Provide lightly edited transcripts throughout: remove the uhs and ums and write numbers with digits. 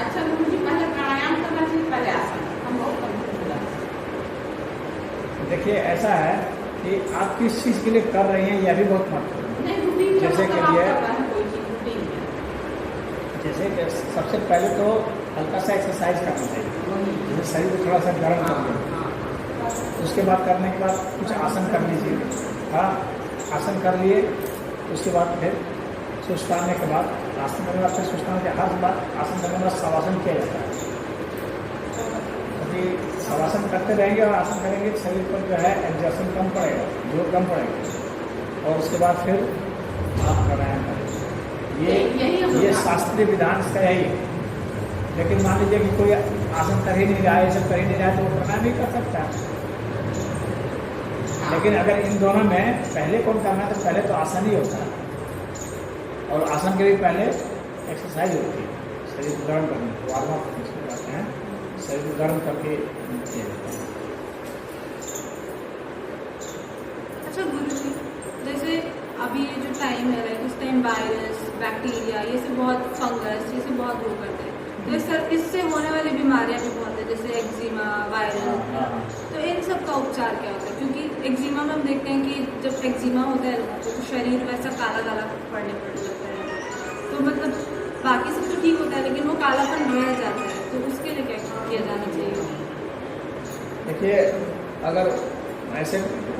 अच्छा गुरुजी, पहले प्राणायाम करना चाहिए, पहले आसन? हम बहुत कंफ्यूज। देखिए ऐसा है कि आप किस चीज़ के लिए कर रही हैं यह भी बहुत महत्वपूर्ण है। नहीं, रूटीन का जैसे मतलब कि आप ये कर रहे हैं कोई चीज रूटीन में। जैसे कि सबसे पहले तो हल्का सा एक्सरसाइज करना चाहिए, जैसे शरीर को थोड़ा सा गर्म कर दें। उसके बाद करने के बाद कुछ आसन कर लीजिए। हाँ, आसन कर लिए, उसके बाद फिर सुस्ताने के बाद आसन करने के बाद फिर सुस्ताने के हर बार आसन करने के बाद शवासन किया जाता है। क्योंकि शवासन करते रहेंगे और आसन करेंगे तो शरीर पर जो है एग्जर्शन कम पड़ेगा, जोर कम पड़ेगा, और उसके बाद फिर आप प्राणायाम करेंगे। ये शास्त्रीय विधान इसका यही है। लेकिन मान लीजिए कि कोई आसन कर ही नहीं रहा है, ये सब कर ही नहीं रहा है, तो वो प्राणायाम नहीं कर सकता। लेकिन अगर इन दोनों में पहले कौन करना है, तो पहले तो आसन ही होता है, और आसन के भी पहले एक्सरसाइज होती है, शरीर को गर्म करने को वार्म अप करते हैं, शरीर को गर्म करके किया जाता है। अच्छा गुरुजी, जैसे अभी ये जो टाइम है, लाइक उस टाइम वायरस, बैक्टीरिया, ये सब बहुत, फंगस, ये सब बहुत ग्रो करते हैं, तो सर इससे होने वाली बीमारियां भी बहुत है, जैसे एक्जिमा, वायरल, तो इन सब का उपचार क्या होता है? क्योंकि एक्जिमा में हम देखते हैं कि जब एक्जिमा होता है लोगों को तो शरीर वैसा काला काला पड़ने लगता है, तो मतलब बाकी सब तो ठीक होता है लेकिन वो कालापन बढ़ जाता है, तो उसके लिए क्या किया जाना चाहिए? देखिए, अगर ऐसे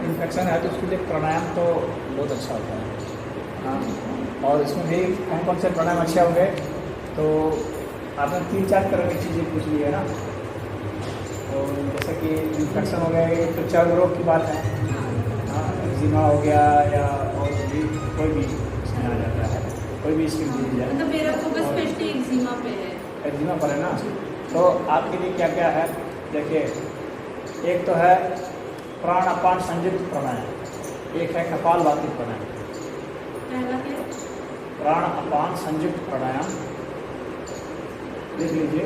इन्फेक्शन है तो उसके लिए प्राणायाम तो बहुत अच्छा होता है। हाँ, और इसमें भी कौन कौन से प्राणायाम अच्छे होंगे, तो आपने 3-4 तरह की चीज़ें पूछ ली है ना। तो जैसे कि इन्फेक्शन हो गया, ये तो चर्म रोग की बात है। हाँ, एक्जिमा हो गया या और भी कोई भी इसमें आ जाता है, कोई भी स्किन डिजीज है। मतलब मेरा फोकस स्पेशली एक्जिमा पे है। एक्जिमा पर है ना, तो आपके लिए क्या क्या है? देखिए, एक तो है प्राण अपान संयुक्त प्राणायाम, एक है कपालभाति प्राणायाम। पहला क्या? प्राण अपान संयुक्त प्राणायाम देख लीजिए,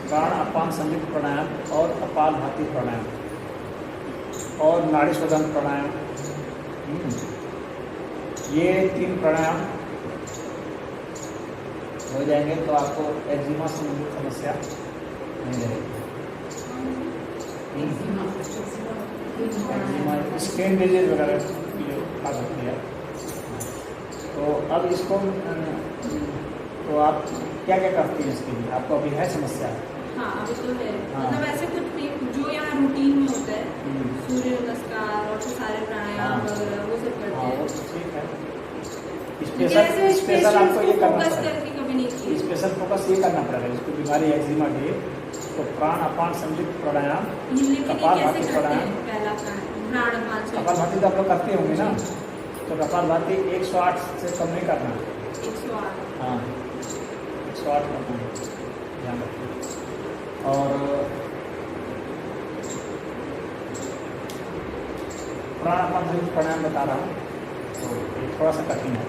प्राण अपान संयुक्त प्राणायाम और कपालभाति प्राणायाम और नाड़ी शोधन प्राणायाम। ये 3 प्राणायाम हो जाएंगे तो आपको एक्जिमा से संबंधित समस्या नहीं रहेगी। एक्जिमा, स्किन डिजीज वगैरह की जो आ सकती है। तो अब इसको तो आप क्या क्या करती हैं इसके लिए? आपको अभी है समस्या? हाँ, अभी तो है। हाँ। मतलब ऐसे कुछ नहीं जो यहाँ रूटीन में होता है, सूर्य नमस्कार और सारे प्राणायाम वगैरह वो सब करते हाँ, हैं। वो तो ठीक है। जैसे स्पेशल आपको ये करना फोकस पड़ेगा, करके कभी नहीं किया। स्पेशल फोकस ये करना पड़ेगा जिसको बीमारी है एक्जिमा की। तो प्राण अपान संयुक्त प्राणायाम, लेकिन ये कपालभाति कैसे करते प्राणायाम। हैं? पहला प्राण अपान से कपालभाति तो आप लोग करते होंगे ना, तो कपालभाति 108 से कम नहीं करना। 108। हाँ, 108 करना है, ध्यान रखिए। और प्राण अपान संयुक्त प्राणायाम बता रहा हूँ, तो ये थोड़ा सा कठिन है।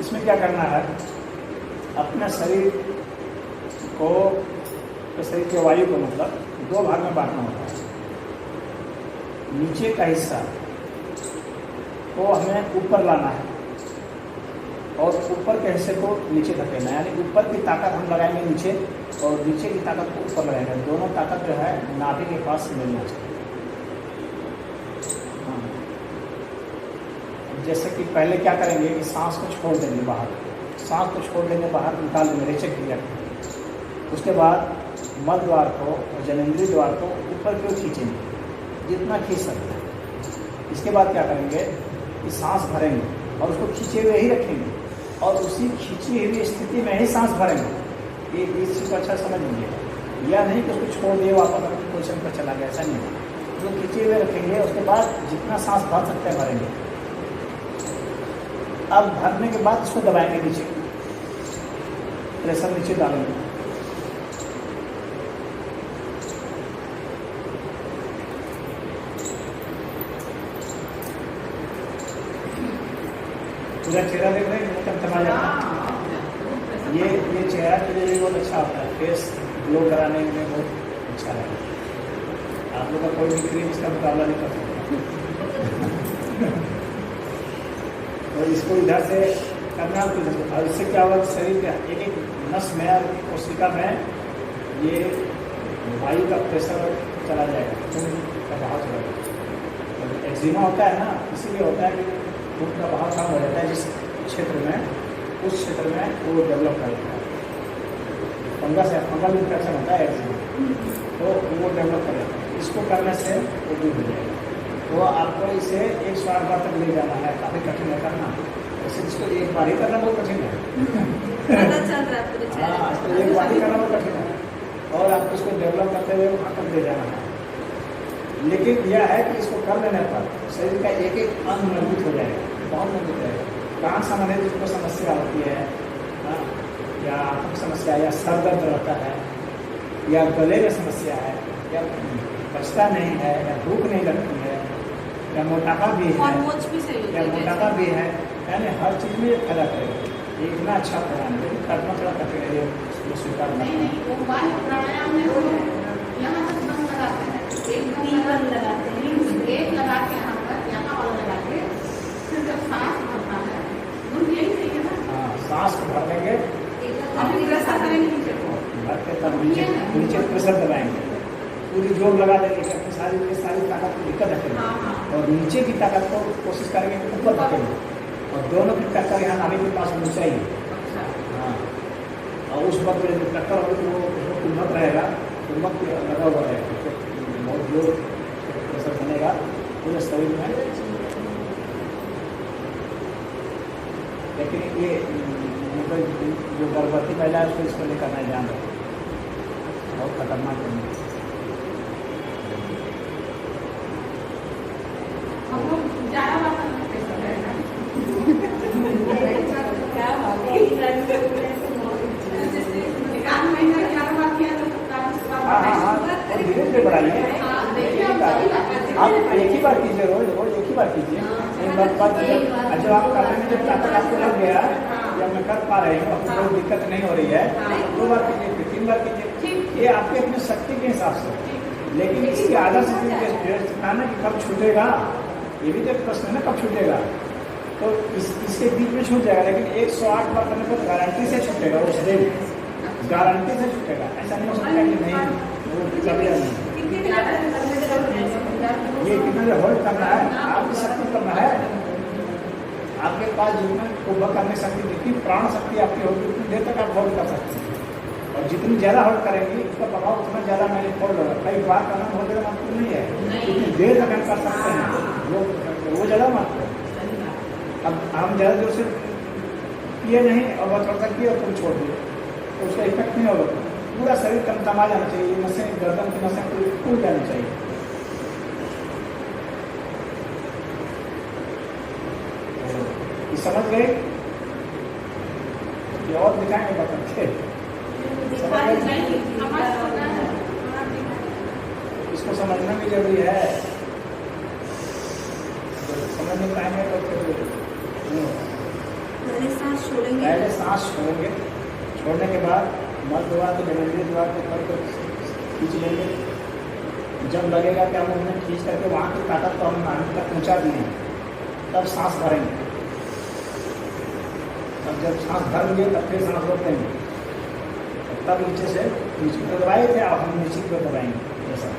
इसमें क्या करना है, अपने शरीर को, शरीर के वायु को मतलब 2 भाग में बांटना होता है। नीचे का हिस्सा को हमें ऊपर लाना है और ऊपर के हिस्से को नीचे धकेलना है, यानी ऊपर की ताकत हम लगाएंगे नीचे और नीचे की ताकत को ऊपर लगाएंगे। दोनों ताकत जो है नाभि के पास मिलना चाहिए। हाँ, जैसे कि पहले क्या करेंगे कि सांस को छोड़ देंगे बाहर, सांस को छोड़ देंगे बाहर, निकाल देंगे, रेचक क्रिया। उसके बाद मल द्वार को और जननेंद्रिय द्वार को ऊपर की ओर खींचेंगे जितना खींच सकते हैं। इसके बाद क्या करेंगे कि सांस भरेंगे और उसको खींचे हुए ही रखेंगे और उसी खींची हुई स्थिति में ही सांस भरेंगे। ये इस चीज़ को अच्छा समझ लीजिएगा, या नहीं कि उसको छोड़ दिए वापस अपनी पोजिशन पर चला गया, ऐसा नहीं। जो खींचे हुए रखेंगे, उसके बाद जितना सांस भर सकते हैं भरेंगे। अब भरने के बाद इसको दबाएंगे नीचे, प्रेशर नीचे डालेंगे। पूरा चेहरा देख रहे हैं, मुँह थमा जाता है। ये चेहरा के लिए बहुत अच्छा होता है, फेस ग्लो कराने में बहुत अच्छा है। आप लोग का कोई भी क्रीम इसका मुकाबला नहीं कर सकता। तो इसको इधर से करना और इससे क्या होगा, शरीर के एक एक नस में और कोशिका में ये वायु का प्रेशर चला जाएगा, खून का बहाव चला जाएगा। एक्जिमा होता है ना, इसीलिए होता है कि खून का बहाव कम हो जाता है जिस क्षेत्र में, उस क्षेत्र में वो डेवलप करता है। फंगस है, फंगल इन्फेक्शन होता है एक्जिमा, तो वो डेवलप कर जाता है। इसको करने से वो दूर हो जाएगा। तो आपको इसे 108 बार तक ले जाना है, काफ़ी कठिन है करना। वैसे इसको एक बार ही करना बहुत कठिन है। पता चल रहा है पूरे चेहरे हाँ, पे। इसको एक बार ही करना बहुत कठिन है और आपको इसको डेवलप करते हुए वहाँ तक ले जाना है। लेकिन यह है कि इसको कर लेने पर शरीर का एक एक अंग मजबूत हो जाएगा, बहुत मजबूत रहेगा। कान संबंधित जिसको समस्या होती है, हाँ, या आँखों की समस्या, या सर दर्द रहता है, या गले में समस्या है, या बचता नहीं है, या भूख नहीं लगती है, या मोटापा भी है, हार्मोन्स भी सही होते या हैं मोटापा भी है, यानी हर चीज़ में फायदा करेगा। ये इतना अच्छा प्लान है, कल्पना थोड़ा कठिन है ये स्वीकार नहीं करना। नहीं, वो वायु प्राणायाम में वो यहाँ तक बंद लगाते हैं, एक बंद लगाते हैं, एक लगा के यहाँ पर, यहाँ वाला लगा के, फिर जब सांस भरना है, तो यही चाहिए ना। हाँ, सांस को भर लेंगे, अभी प्रेशर करेंगे नीचे को, भर के तब नीचे नीचे प्रेशर दबाएंगे, पूरी जोर लगा देंगे कि अपनी सारी ताकत को दिक्कत रखेंगे, हाँ हाँ, और नीचे की ताकत को कोशिश करेंगे कि ऊपर रखेंगे, और दोनों की टक्कर यहाँ नाभि के पास होनी चाहिए। अच्छा, हाँ, और उस वक्त में जो टक्कर होगी वो उसमें कुंभक रहेगा, कुंभक लगा हुआ रहेगा, तो बहुत जोर प्रेशर बनेगा पूरे शरीर में। लेकिन ये मतलब जो गर्भवती महिला है उसको इसको नहीं करना है, ध्यान रखो, बहुत खतरनाक है। हम लोग ज़्यादा बात प्रेशर रहेगा। क्या बात है, एक आध महीना ज़्यादा बात किया तो हाँ हाँ हाँ, और धीरे धीरे बढ़ाइए। हाँ, देखिए आप एक ही बार कीजिए, रोज रोज एक ही बार कीजिए, एक बार कीजिए। जब आप करने में जब ताकत आपको लग गया, जब मैं कर पा रही हूँ, आपको कोई दिक्कत नहीं हो रही है, 2 बार कीजिए, फिर 3 बार कीजिए, ये आपके अपनी शक्ति के हिसाब से। लेकिन इसकी आदत से सिखाना कि कब छूटेगा, ये भी तो एक प्रश्न है ना, कब छूटेगा। तो इसके बीच में छूट जाएगा, लेकिन 108 बार करने पर गारंटी से छूटेगा, उस दिन गारंटी से छूटेगा। ऐसा नहीं हो सकता कि नहीं, वो कभी नहीं। ये कितना देर होल्ड करना है, आपकी शक्ति करना है। आपके पास जितना कुंभ करने शक्ति, जितनी प्राण शक्ति आपकी होगी, उतनी देर तक आप होल्ड कर सकते हैं। और जितनी ज़्यादा होल्ड करेंगी उसका प्रभाव उतना ज़्यादा मैंने होल्ड होगा। कई बार करना बहुत ज़्यादा महत्वपूर्ण नहीं है, जितनी देर तक हम कर सकते हैं वो ज़्यादा महत्वपूर्ण है। अब हम ज़्यादा जोर से किए नहीं और बहुत थोड़ा सा किए और तुम छोड़ दिए, तो उसका इफेक्ट नहीं होगा। पूरा शरीर तमा जाना चाहिए, नसें, गर्दन की नसें पूरी खुल जानी चाहिए। ये समझ गए कि और दिखाएंगे बताते, इसको समझना भी जरूरी है। समझ नहीं पाएंगे तो फिर पहले सांस छोड़ेंगे, पहले सांस छोड़ेंगे, छोड़ने के बाद मल द्वार को, जननेंद्रिय द्वार को ऊपर को खींच लेंगे। जब लगेगा कि हम उन्हें खींच करके वहाँ की ताकत को हम नाभि तक पहुँचा दिए, तब सांस भरेंगे। तब जब सांस भर लिए तब फिर सांस रोक देंगे, तब नीचे से नीचे को दबाए थे, अब हम नीचे को दबाएंगे जैसा।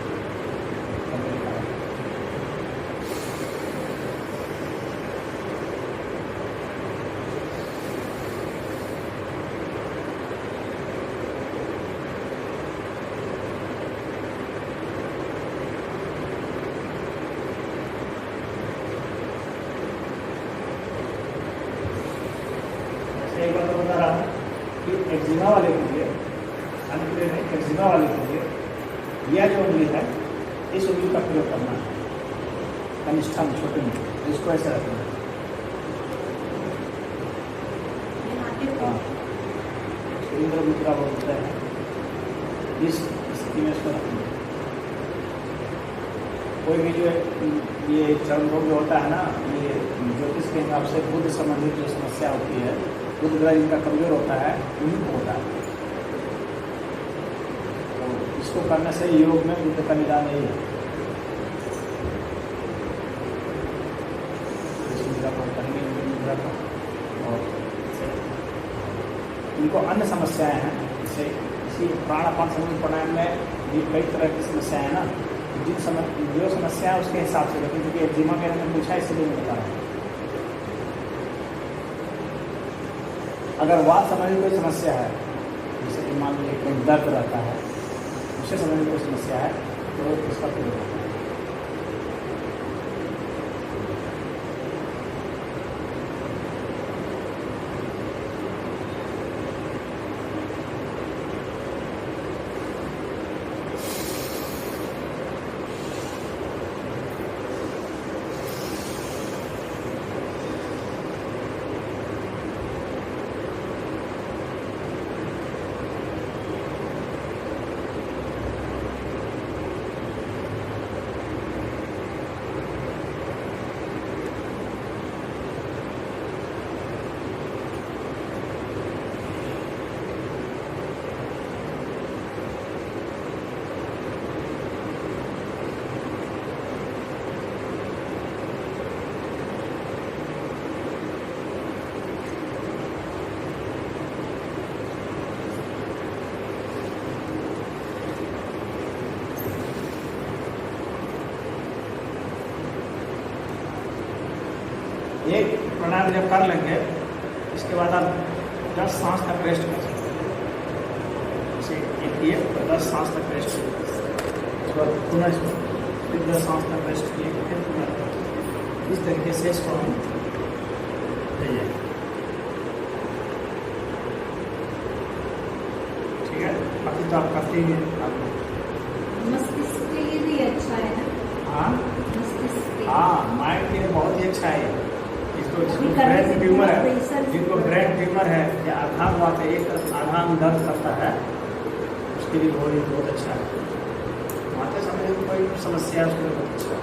एक बात तो बता रहा हूँ कि एक्जिमा वाले के लिए, अनुकूल नहीं, एक्जिमा वाले के लिए यह जो उंगली है, इस उंगली का प्रयोग करना है, कनिष्ठा में, छोटे में, इसको ऐसे रखना है। हाँ, इंद्र मुद्रा बोलते हैं, इस स्थिति में इसको रखना है। कोई भी जो ये चर्म रोग जो होता है ना, ये ज्योतिष के हिसाब से बुद्ध संबंधित जो समस्या होती है, बुद्ध ग्रह इनका कमजोर होता है, उन्हीं को होता है। तो इसको करने से योग में बुद्ध का निदान नहीं है। इस मुद्रा को करेंगे, मुद्रा को, और इनको अन्य समस्याएं हैं, जैसे इसी प्राणापान संबंधी प्राणायाम में भी कई तरह की समस्याएं हैं ना, जो समस्या है उसके हिसाब से, लेकिन क्योंकि एक्जिमा के अंदर पूछा इसलिए मैं बता रहा हूँ। अगर वात संबंधी कोई समस्या है, जैसे कि मान लीजिए कोई दर्द रहता है, उससे संबंधित कोई समस्या है, तो इसका प्रयोग होता है। एक प्राणायाम जब कर लेंगे, इसके बाद आप 10 सांस तक रेस्ट कर सकते हैं। जैसे एक किए तो 10 सांस तक रेस्ट किए, उसके बाद पुनः इसको फिर 10 सांस तक रेस्ट किए, फिर पुनः इस तरीके से इसको हम जाइए। ठीक है, बाकी तो आप करते ही हैं। मस्तिष्क के लिए भी अच्छा है ना? हाँ मस्तिष्क हाँ, माइंड के लिए बहुत ही अच्छा है। जिसको ब्रेन ट्यूमर है, जिनको ब्रेन ट्यूमर है या आघात हुआ है, एक आधा दर्द करता है, उसके लिए बहुत अच्छा है। माथे संबंधित कोई समस्या है उसके लिए बहुत अच्छा है।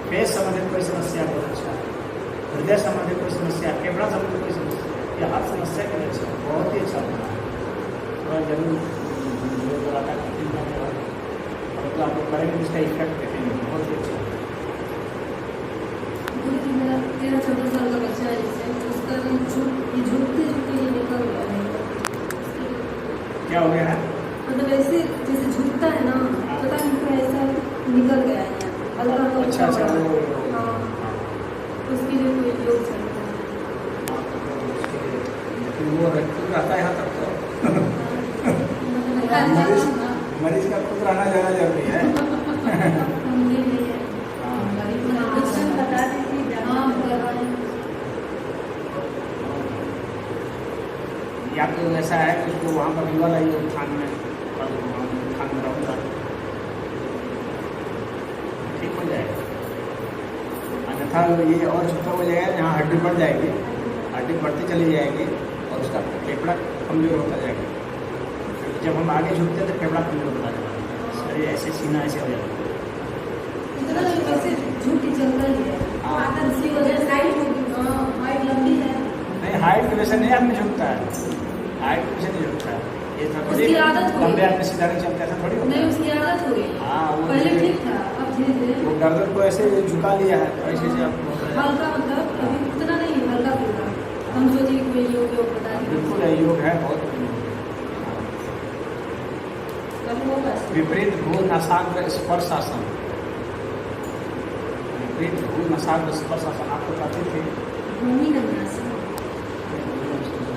फेस संबंधित कोई समस्या बहुत अच्छा है। हृदय संबंधित कोई समस्या, फेफड़ा संबंधित कोई समस्या, या हर समस्या के लिए अच्छा है, बहुत ही अच्छा होता है। थोड़ा जरूर तो आप लोग करेंगे, इसका इफेक्ट देखेंगे, बहुत ही अच्छा है। 13-14 साल का बच्चा है, जिससे उसका झुकते ये निकल गया है। क्या हो गया है? मतलब ऐसे जैसे झुकता है ना, पता नहीं क्यों ऐसा निकल गया है। अच्छा अच्छा, हाँ, उसके लिए कोई योग चलता है। लेकिन वो रहता है यहाँ तक तो मरीज का खुद रहना ज़्यादा जरूरी है। या तो ऐसा है कि उसको वहाँ पर युवा लाइए उत्थान में, उत्थान में रहूँगा, ठीक हो जाएगा। अन्यथा ये और छोटा हो जाएगा, जहाँ हड्डी बढ़ जाएगी, हड्डी बढ़ती चली जाएगी और उसका फेफड़ा कमजोर होता जाएगा। जब हम आगे झुकते हैं तो फेफड़ा कमजोर होता जाएगा, शरीर ऐसे, सीना ऐसे हो जाएगा। नहीं, हाइट की वजह से नहीं आदमी झुकता है, हाइट की वजह से नहीं झुकता है। ये था थोड़ी लंबे आदमी सीधा नहीं चलते, ऐसा थोड़ी होता है। नहीं, उसकी आदत हो गई। हाँ, वो पहले ठीक था, अब धीरे धीरे वो गर्दन को ऐसे झुका लिया है, तो ऐसे से आपको हल्का, मतलब अभी उतना नहीं, हल्का फुल्का। हम सोचे कोई योग बता दें। बिल्कुल योग है, बहुत विपरीत भू नसाग्र स्पर्शासन। विपरीत भू नसाग्र स्पर्शासन आपको कहते थे। भूमि नन्यासन।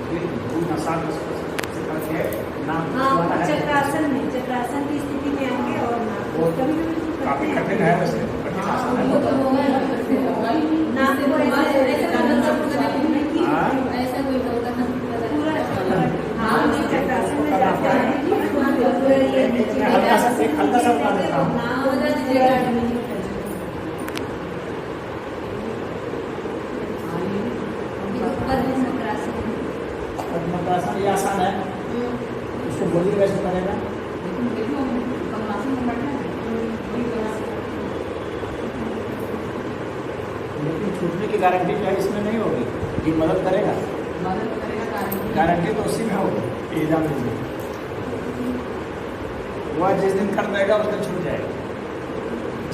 विपरीत भू नसाग्र स्पर्शासन करके नाम हाँ, चक्रासन में, चक्रासन की स्थिति में आएंगे और वो काफी कठिन है, वैसे कठिन आसन है। नाम को ऐसा कोई होगा ना पूरा। हाँ, चक्रासन में जाते हैं। हल्का सा बता देता हूँ। पद्मासन ये आसान है, उसको बोलिए कैसे करेगा। लेकिन छूटने की गारंटी जो है इसमें नहीं होगी, ये मदद करेगा, गारंटी तो उसी में होगी। एग्जाम में वह जिस दिन कर देगा उस दिन छूट जाएगा,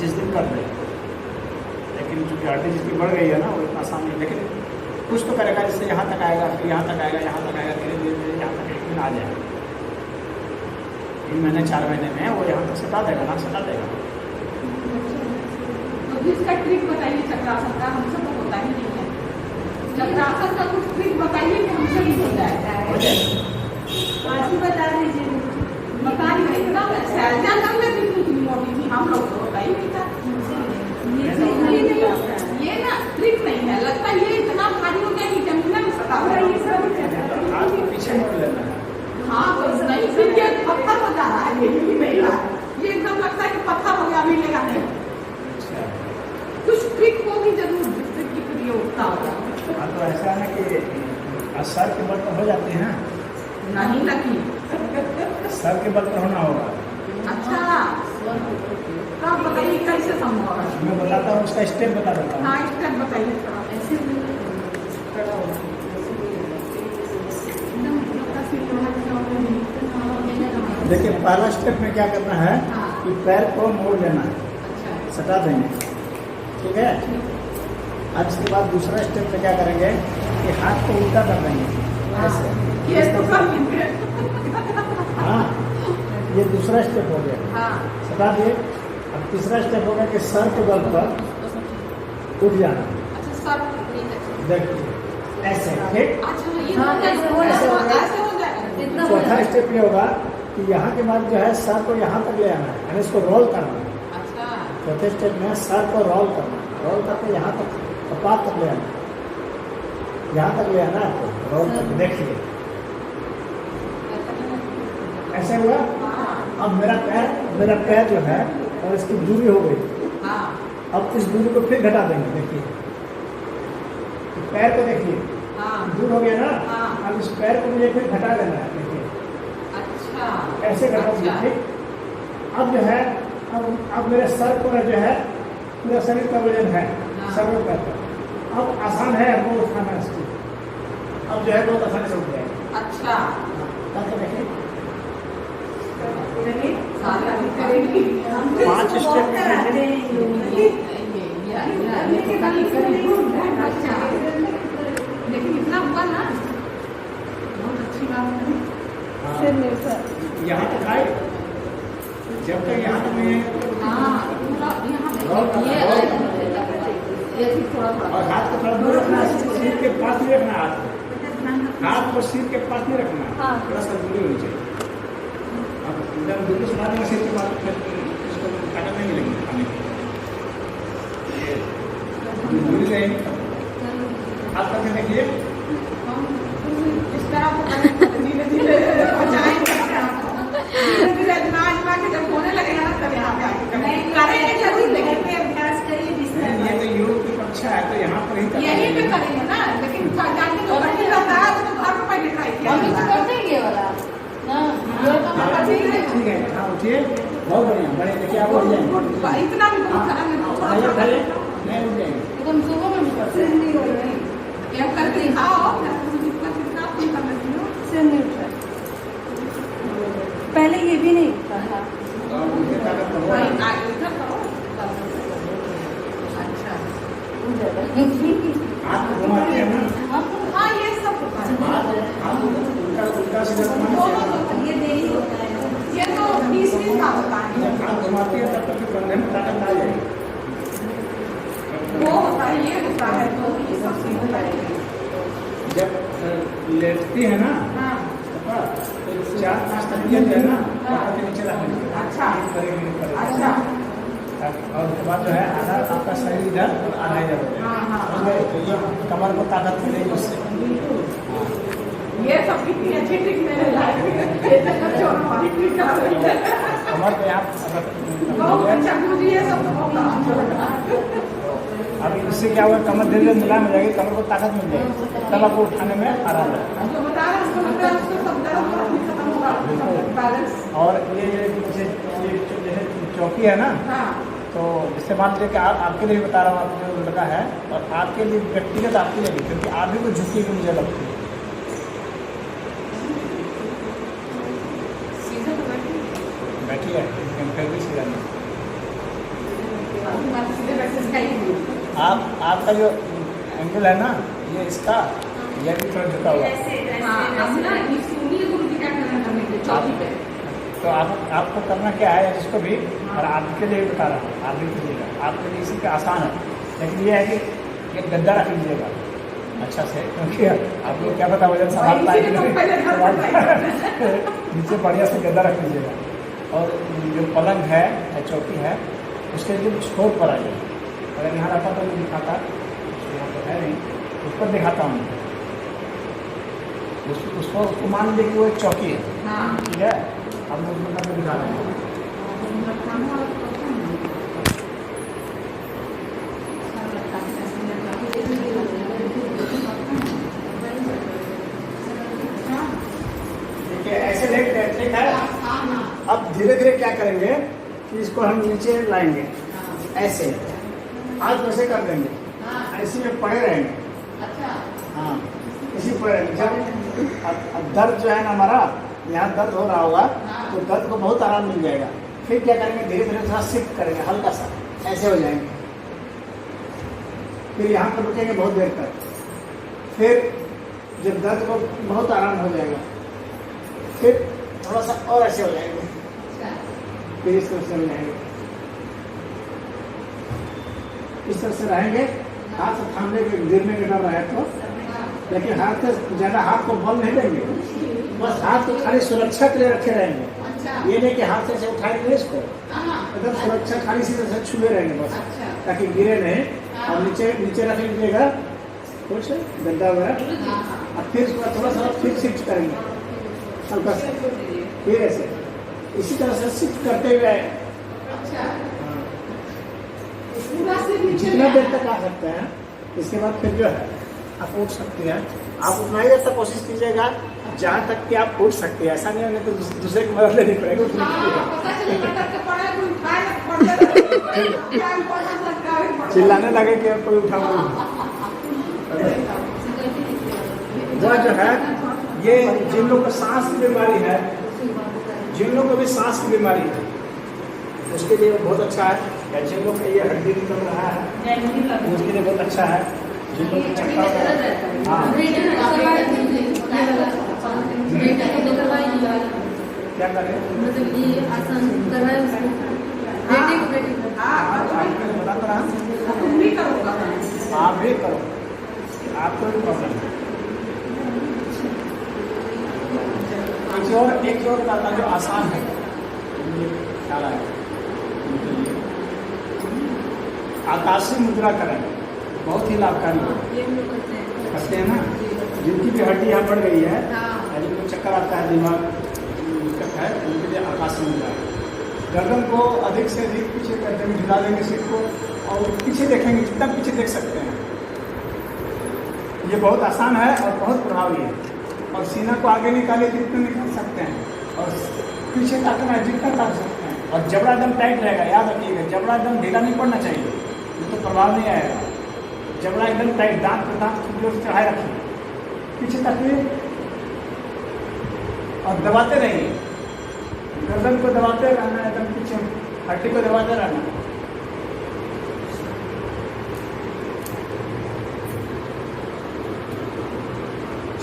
जिस दिन कर देगा। लेकिन चूंकि हड्डी जिसकी बढ़ गई है ना, वो इतना आसान नहीं। लेकिन कुछ तो करेगा, जैसे यहाँ तक आएगा, फिर यहाँ तक आएगा, यहाँ तक आएगा, धीरे धीरे धीरे यहाँ तक एक दिन आ जाएगा। 3 महीने 4 महीने में वो यहाँ तक सटा देगा, ना सटा देगा। तो इसका ट्रिक बताइए चक्रासन का, हमसे तो होता ही नहीं है। चक्रासन का कुछ ट्रिक बताइए कि हमसे भी हो जाएगा। हो जाएगा। आज ही बता दीजिए। बता ही नहीं ना, सैलजा कर लेती थी इतनी मोटी थी, हम लोग को होता ही नहीं था। ये ना ट्रिक नहीं है, लगता है ये इतना भारी हो गया कि जमीन में सटा हुआ है। हाथ को पीछे मोड़ लेना है। हाँ तो नहीं, फिर ये पत्थर हो जा रहा है, ये भी नहीं रहा। ये एकदम लगता है कि पत्थर हो गया, अभी लेगा नहीं। अच्छा, कुछ ट्रिक होगी जरूर जिससे कि फिर ये उठता होगा। हाँ तो ऐसा है ना कि सर के बल पर हो जाते हैं ना, नहीं लगी। सर के बल पर होना होगा। अच्छा, तब बताइए कैसे संभव है? मैं बताता हूँ, उसका स्टेप बता देता हूँ। हाँ, स्टेप बताइए थोड़ा। ऐसे देखिए, पहला स्टेप में क्या करना है हाँ। कि पैर को मोड़ लेना है, अच्छा, सटा देंगे, ठीक है। अब इसके बाद दूसरा स्टेप में क्या करेंगे कि हाथ को उल्टा कर देंगे, ऐसे। ये तो कर लेंगे। हाँ, ये दूसरा स्टेप हो गया, हाँ, सटा दिए। अब तीसरा स्टेप होगा कि सर के बल पर उठ जाना, अच्छा सर, देखिए ऐसे, ठीक। अच्छा ये हाँ, ऐसे हो ऐसे हो जाएगा। जाएगा। इतना हो चौथा जाएगा। स्टेप ये होगा कि यहाँ के बाद जो है सर को यहाँ तक ले आना है, यानी इसको रोल करना है। अच्छा, चौथे स्टेप में सर को रोल करना, रोल करके यहाँ तक कपाट तक ले आना, यहाँ तक ले आना है आपको, रोल करके देखिए ऐसे हुआ। हाँ, अब मेरा पैर जो है और इसकी दूरी हो गई, हाँ, अब इस दूरी को फिर घटा देंगे, देखिए पैर को देखिए हाँ, दूर हो गया ना। हाँ। अब इस पैर को मुझे फिर घटा देना है, देखिए अच्छा, ऐसे घटा अच्छा। दीजिए, ठीक। अब जो है अब मेरे सर पर जो है पूरा शरीर का वजन है, हाँ। सर और पैर पर। अब आसान है हमको उठाना इसको, अब जो है बहुत आसानी से उठ जाएगा। अच्छा, करके देखिए, सारे अभी करेंगे। 5 स्टेप में अच्छा, लेकिन इतना हुआ ना, बहुत अच्छी बात है। यहाँ तक आए, जब तक यहाँ तक नहीं है, हाँ, पूरा यहाँ ये भी थोड़ा और थोड़ा। हाथ को थोड़ा दूर रखना है, सिर के पास नहीं रखना, हाथ को सिर के पास नहीं रखना, हाँ। थोड़ा सा दूरी होनी चाहिए। अब जब दूर से मारेंगे सिर के पास, फिर इसको ताकत नहीं मिलेगी खाने की, दूरी रहेगी। आप करके देखिए, इस तरह को धीरे धीरे बचाएंगे, धीरे धीरे आजमा के जब होने लगेगा ना तब यहाँ पे आके करेंगे जरूर, लेकिन अभ्यास करिए नहीं, ये तो योग की कक्षा है, तो यहाँ पर ही करना यही पे है। करेंगे ना। लेकिन जानते तो कठिन रहता है, तो घर में पहले ट्राई किया हम तो करते हैं ये वाला ना, ये तो हाँ, कठिन है। ठीक है, हाँ उठिए, बहुत बढ़िया, बड़े देखिए आप उठ जाएंगे। इतना भी बहुत खराब नहीं, थोड़ा नहीं थोड़ा उठाइए, नहीं उठ जाएंगे। एकदम सुबह में भी करते हैं। ये करके दिखाओ, जितना जितना तुम कर लेती हो। सिर नहीं उठा, पहले ये भी नहीं उठता था। और उनके ताकत तो वही होगा। इधर करो। अच्छा, हाथ को घुमाते हैं ना, हाँ ये सब होता है। हाथ उल्टा उल्टा सीधा घुमाना चाहिए। ये देरी होता है। ये तो 20 का होता है। जब हाथ घुमाती है तब तक फिर बंधे में ताकत आ जाएगी। वो होता है, ये होता है, तो ये सब चीज होता है। जब लेटती है ना, हाँ, तो 4-5 तकिया जो है ना, कमर के नीचे रखनी चाहिए। अच्छा। करेगी, अच्छा, और उसके बाद जो है आधा आपका शरीर इधर और आधा इधर हो जाएगा। हाँ, हाँ, समझ गए? तो ये कमर को ताकत मिलेगी उससे। ये सब कितनी अच्छी ट्रिक मेरे लाइफ में, ये तो छोड़ो वाली ट्रिक कर रही है। कमर पे आप बहुत अच्छा मुझे ये सब तो बहुत अच्छा लगा। अब इससे क्या होगा, कमर धीरे धीरे मुलायम हो जाएगी, कमर को ताकत मिल जाएगी, तब आपको उठाने में आराम है। जो बता रहे हैं उसको लगता है उसको सब दर्द और अपनी खत्म होगा, बैलेंस। और ये जैसे चौकी है ना, हाँ, तो इससे मान लीजिए कि आपके लिए भी बता रहा हूँ, आपको जो लड़का है, और आपके लिए व्यक्तिगत आपके लिए भी, क्योंकि आप भी को झुकी हुई मुझे लगती है। सीधे तो बैठी बैठी है, लेकिन फिर भी सीधा नहीं। सीधे बैठ से सिखाई। आपका जो एंगल है ना, ये इसका, यह भी थोड़ा झुका हुआ। हाँ, अब ना इस सूर्य गुरु जी का करना करने के चौकी पे। तो आपको करना क्या है, जिसको भी, और आपके लिए बता रहा हूँ, आप भी कीजिएगा, आपके लिए इसी पे आसान है। लेकिन ये है कि एक गद्दा रख लीजिएगा अच्छा से, क्योंकि आपको क्या पता वजन संभाल पाए कि नहीं। नीचे बढ़िया से गद्दा रख लीजिएगा, और जो पलंग है या चौकी है उसके जो छोर पर आइए। अगर यहाँ रखा तो मैं दिखाता, यहाँ तो है नहीं, उस पर दिखाता हूँ। उसको मान लीजिए कि वो एक चौकी है, हाँ, ठीक है। अब मैं उसमें करके दिखा रहा हूँ। देखिए ऐसे लेट गए, ठीक है। अब धीरे धीरे क्या करेंगे कि इसको हम नीचे लाएंगे, ऐसे हाथ वैसे कर देंगे, ऐसे में पड़े रहेंगे। अच्छा, हाँ, इसी पड़े रहेंगे। जब अब दर्द जो है ना हमारा, यहाँ दर्द हो रहा होगा तो दर्द को बहुत आराम मिल जाएगा। फिर क्या करेंगे, धीरे धीरे थोड़ा शिफ्ट करेंगे, हल्का सा ऐसे हो जाएंगे। फिर यहाँ पर रुकेंगे बहुत देर तक। फिर जब दर्द को बहुत आराम हो जाएगा, फिर थोड़ा सा और ऐसे हो जाएंगे, फिर इस तरह से हो जाएंगे। इस तरह से रहेंगे। हाथ से थामने के गिरने के डर रहे तो, लेकिन हाथ से ज़्यादा हाथ को बल नहीं देंगे, बस हाथ को खाली सुरक्षा के लिए रखे रहेंगे। ये नहीं कि हाथ से उठाएंगे इसको, एकदम सुरक्षा खाली सीधे से छुए रहेंगे बस, ताकि गिरे नहीं। और नीचे नीचे रख लीजिएगा कुछ गद्दा वगैरह, और फिर उसको थोड़ा सा फिर शिफ्ट करेंगे हल्का सा, फिर ऐसे इसी तरह से शिफ्ट करते हुए जितना देर तक आ सकते हैं। इसके बाद फिर जो है आप उठ सकते हैं। आप उतना ही देर तक कोशिश कीजिएगा जहाँ तक कि आप उठ सकते हैं। ऐसा नहीं होने तो दूसरे की मदद लेनी पड़ेगी। चिल्लाने लगे कि कोई उठाओ। वह जो है, ये जिन लोगों को सांस की बीमारी है, जिन लोगों को भी सांस की बीमारी है, उसके लिए बहुत अच्छा है। या जिन लोग का ये हड्डी निकल रहा है उसके लिए बहुत अच्छा है। जिन लोग को चक्कर, हाँ क्या करें, मतलब ये आसान करवाए उसको, बेटे को बता तो रहा, तुम भी करोगा, आप भी करो, आपको भी प्रॉब्लम है। एक और करना जो आसान है, ख्याल आया, आकाशीय मुद्रा करें, बहुत ही लाभकारी है। करते हैं ना, जिनकी भी हड्डी यहाँ बढ़ गई है, जिनको चक्कर आता है, दिमाग दिक्कत है, उनके लिए आकाशीय मुद्रा है। गर्दन को अधिक से अधिक पीछे करते हुए झुला देंगे सिर को, और पीछे देखेंगे, जितना पीछे देख सकते हैं। ये बहुत आसान है और बहुत प्रभावी है। और सीना को आगे निकाले जितना निकाल सकते हैं, और पीछे ताकना है जितना ताक सकते हैं। और जबड़ा एकदम टाइट रहेगा, याद रखिएगा, जबड़ा एकदम ढीला नहीं पड़ना चाहिए, ये तो प्रभाव नहीं आएगा। जबड़ा एकदम टाइट, दांत पे दांत खूब जोर से चढ़ाए रखिए, पीछे तकिए और दबाते रहिए। गर्दन को दबाते रहना, एकदम पीछे हड्डी को दबाते रहना।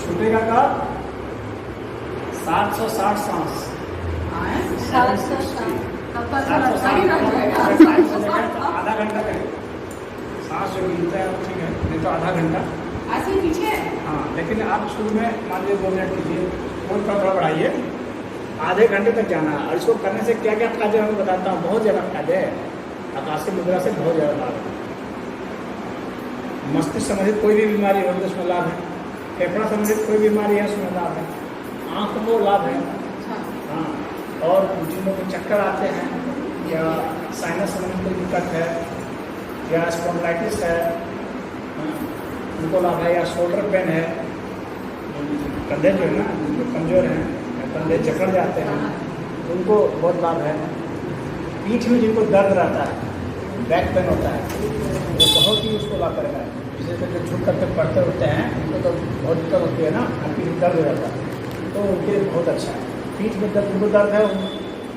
छूटेगा का 760 सांस, 760 आधा घंटा करें। सांस जो मिलता है ठीक है, नहीं तो आधा घंटा ऐसे पीछे। हाँ, लेकिन आप शुरू में मान लीजिए 2 मिनट कीजिए, थोड़ा बढ़ाइए, आधे घंटे तक जाना है। और इसको करने से क्या क्या फायदे मैं बताता हूँ, बहुत ज़्यादा फायदे हैं। आकाशीय मुद्रा से बहुत ज़्यादा लाभ है। मस्तिष्क संबंधित कोई भी बीमारी हो तो उसमें लाभ है। फेफड़ा संबंधित कोई बीमारी है उसमें लाभ है। आँख को लाभ है। हाँ, और जिन लोगों को चक्कर आते हैं या साइनस संबंधित कोई दिक्कत है या स्पॉन्डिलाइटिस है, उनको लाभ है। या शोल्डर पेन है, कंधे जो है ना, जो कमज़ोर हैं, कंधे जकड़ जाते हैं, उनको बहुत लाभ है। पीठ में जिनको दर्द रहता है, बैक पेन होता है, वो बहुत ही उसको लाभ करेगा। जैसे करके झुक करके पढ़ते होते हैं, उनको तो बहुत दिक्कत होती है ना, पीठ में दर्द रहता है, तो उनके लिए बहुत अच्छा है। पीठ में दर्द, उनको दर्द है,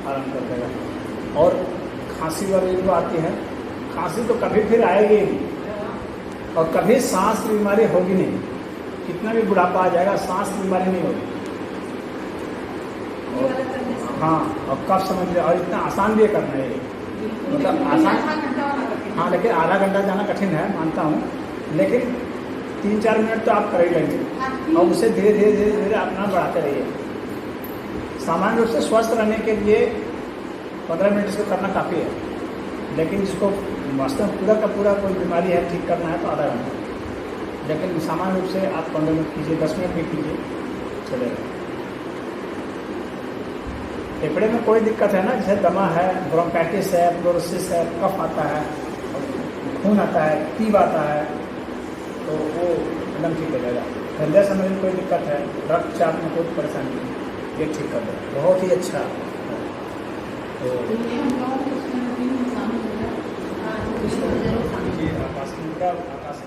आराम कर देगा। और खांसी वाली जो आती है, खांसी तो कभी फिर आएगी ही, और कभी सांस की बीमारी होगी नहीं, कितना भी बुढ़ापा आ जाएगा सांस की बीमारी नहीं होगी। ये वाला करने से हाँ, और कब समझ लिया, और इतना आसान भी है करना है ये, मतलब आसान। आधा घंटा वाला करके। हाँ, लेकिन आधा घंटा जाना कठिन है, मानता हूँ, लेकिन 3-4 मिनट तो आप कर ही लेंगे और उसे धीरे धीरे धीरे धीरे अपना बढ़ाते रहिए। सामान्य रूप से स्वस्थ रहने के लिए 15 मिनट इसको करना काफ़ी है, लेकिन जिसको वास्तव में पूरा का पूरा कोई बीमारी है, ठीक करना है तो आधा घंटा, लेकिन सामान्य रूप से आप 15 मिनट कीजिए, 10 मिनट भी कीजिए, चलेगा। फेफड़े में कोई दिक्कत है ना, जैसे दमा है, ब्रोंकाइटिस है, फ्लोरोसिस है, कफ आता है, खून आता है, टीब आता है, तो वो एकदम ठीक हो जाएगा। हृदय संबंधी में कोई दिक्कत है, रक्तचाप में कोई परेशानी नहीं, ये ठीक कर दो, बहुत ही अच्छा है। तो ये हम लोग उसमें भी शामिल हो गया। आकाश